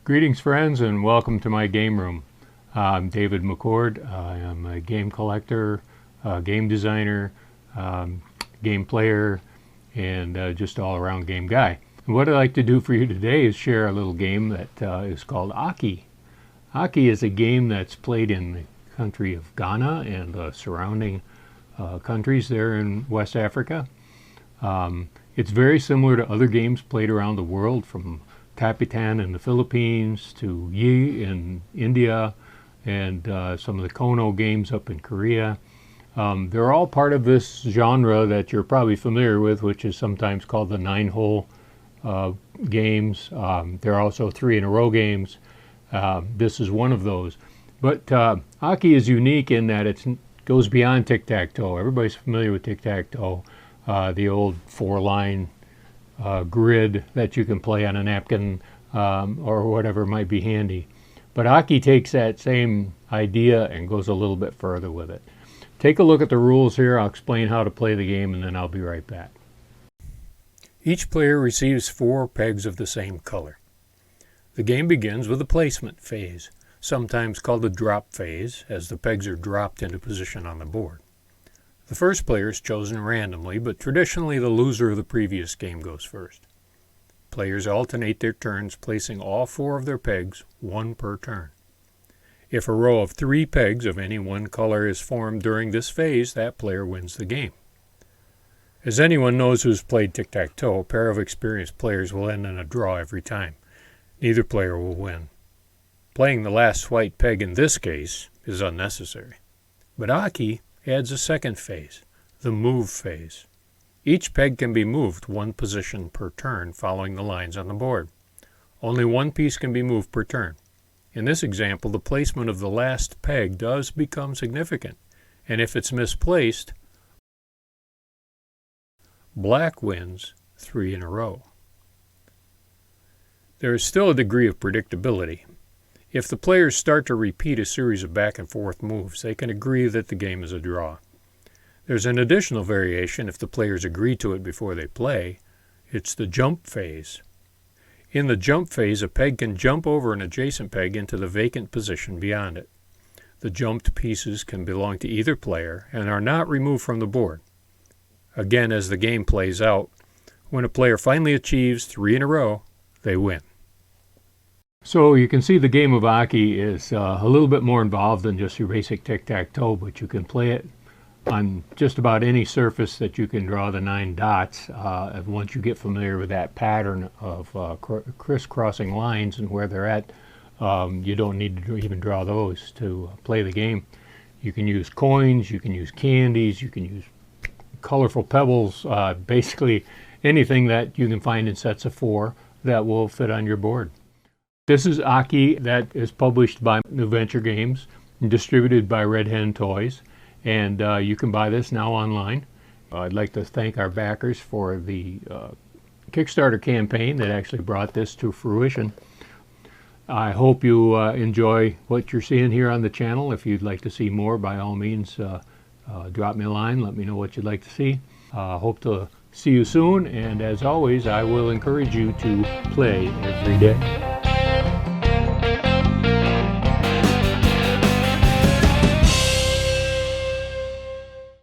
Greetings friends, and welcome to my game room. I'm David McCord. I am a game collector, game designer, game player, and just all around game guy. And what I'd like to do for you today is share a little game that is called Achi. Achi is a game that's played in the country of Ghana and surrounding countries there in West Africa. It's very similar to other games played around the world, from Tapitan in the Philippines to Yi in India, and some of the Kono games up in Korea. They're all part of this genre that you're probably familiar with, which is sometimes called the 9-hole games. There are also 3-in-a-row games. This is one of those. But Achi is unique in that it goes beyond tic-tac-toe. Everybody's familiar with tic-tac-toe, the old 4-line grid that you can play on a napkin or whatever might be handy. But Achi takes that same idea and goes a little bit further with it. Take a look at the rules here. I'll explain how to play the game, and then I'll be right back. Each player receives 4 pegs of the same color. The game begins with a placement phase, sometimes called the drop phase, as the pegs are dropped into position on the board. The first player is chosen randomly, but traditionally the loser of the previous game goes first. Players alternate their turns, placing all 4 of their pegs, 1 per turn. If a row of 3 pegs of any one color is formed during this phase, that player wins the game. As anyone knows who's played tic-tac-toe, a pair of experienced players will end in a draw every time. Neither player will win. Playing the last white peg in this case is unnecessary. But Achi adds a second phase, the move phase. Each peg can be moved 1 position per turn following the lines on the board. Only 1 piece can be moved per turn. In this example, the placement of the last peg does become significant, and if it's misplaced, black wins 3 in a row. There is still a degree of predictability. If the players start to repeat a series of back and forth moves, they can agree that the game is a draw. There's an additional variation if the players agree to it before they play. It's the jump phase. In the jump phase, a peg can jump over an adjacent peg into the vacant position beyond it. The jumped pieces can belong to either player and are not removed from the board. Again, as the game plays out, when a player finally achieves 3 in a row, they win. So you can see the game of Achi is a little bit more involved than just your basic tic-tac-toe, but you can play it on just about any surface that you can draw the 9 dots. Once you get familiar with that pattern of crisscrossing lines and where they're at, you don't need to even draw those to play the game. You can use coins, you can use candies, you can use colorful pebbles, basically anything that you can find in sets of 4 that will fit on your board. This is Achi, that is published by NewVenture Games and distributed by Red Hen Toys, and you can buy this now online. I'd like to thank our backers for the Kickstarter campaign that actually brought this to fruition. I hope you enjoy what you're seeing here on the channel. If you'd like to see more, by all means, drop me a line. Let me know what you'd like to see. Hope to see you soon, and as always, I will encourage you to play every day.